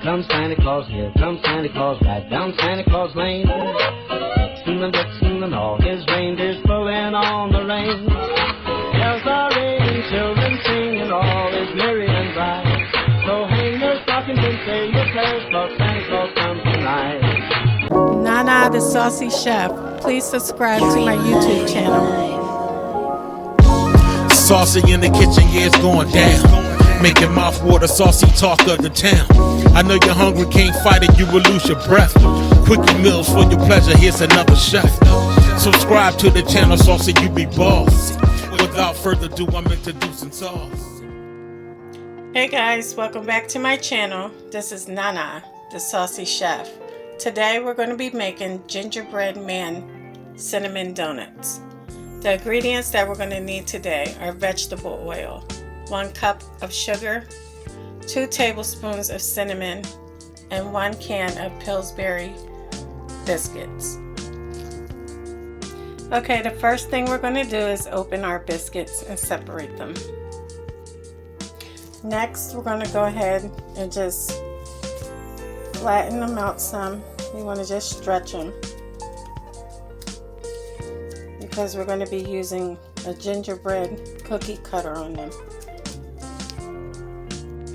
comes Santa Claus, here comes Santa Claus, right down Santa Claus Lane. Dixon and all his reindeers pulling on the reins. Bells are ringing, children singing, all is merry and bright. So hang your stockings and say your prayers, 'cause Santa Claus comes tonight. Nana the Saucy Chef. Please subscribe to my YouTube channel. Saucy in the kitchen, yeah, it's going down. Making mouth water, saucy talk of the town. I know you're hungry, can't fight it, you will lose your breath. Quickie meals for your pleasure, here's another chef. Subscribe to the channel, Saucy, you be boss. Without further ado, I'm introducing sauce. Hey guys, welcome back to my channel. This is Nana, the Saucy Chef. Today we're going to be making gingerbread man cinnamon donuts. The ingredients that we're going to need today are vegetable oil, 1 cup of sugar, 2 tablespoons of cinnamon, and 1 can of Pillsbury biscuits. Okay, the first thing we're going to do is open our biscuits and separate them. Next, we're going to go ahead and just flatten them out some. You want to just stretch them because we're going to be using a gingerbread cookie cutter on them.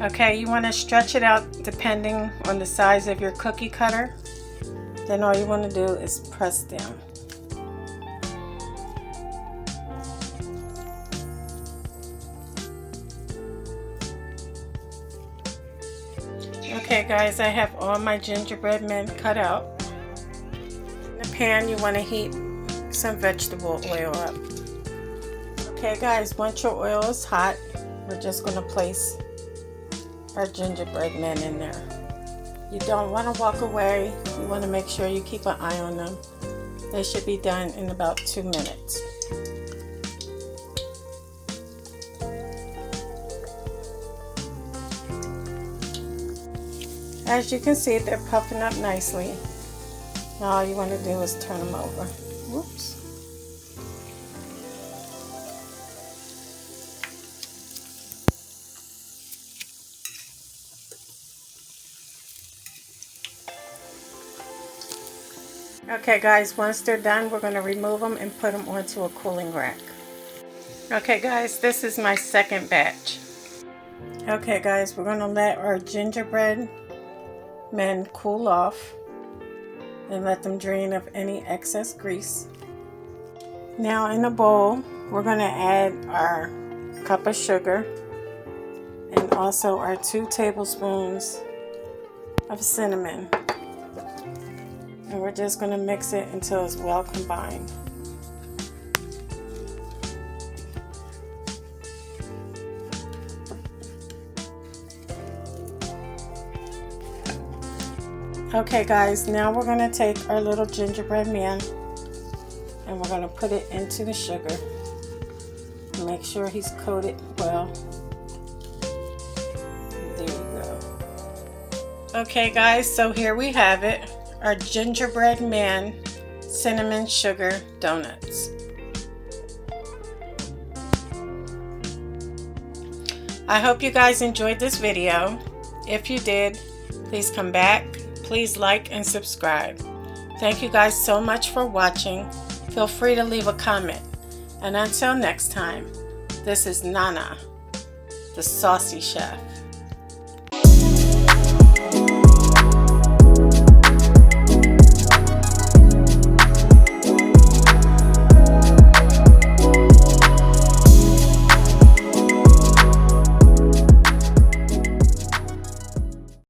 Okay, you want to stretch it out depending on the size of your cookie cutter. Then all you want to do is press down. Okay guys, I have all my gingerbread men cut out. In the pan, you want to heat some vegetable oil up. Okay guys, once your oil is hot, we're just going to place our gingerbread men in there. You don't want to walk away. You want to make sure you keep an eye on them. They should be done in about 2 minutes. As you can see, they're puffing up nicely. Now all you want to do is turn them over. Whoops. Okay guys, once they're done, we're going to remove them and put them onto a cooling rack. Okay guys, this is my second batch. Okay guys, we're going to let our gingerbread men cool off and let them drain of any excess grease. Now in a bowl, we're going to add our cup of sugar and also our 2 tablespoons of cinnamon. And we're just going to mix it until it's well combined. Okay guys, now we're going to take our little gingerbread man and we're going to put it into the sugar. Make sure he's coated well. There you go. Okay guys, so here we have it. Our gingerbread man cinnamon sugar donuts. I hope you guys enjoyed this video. If you did, please come back. Please like and subscribe. Thank you guys so much for watching. Feel free to leave a comment. And until next time, this is Nana, the Saucy Chef.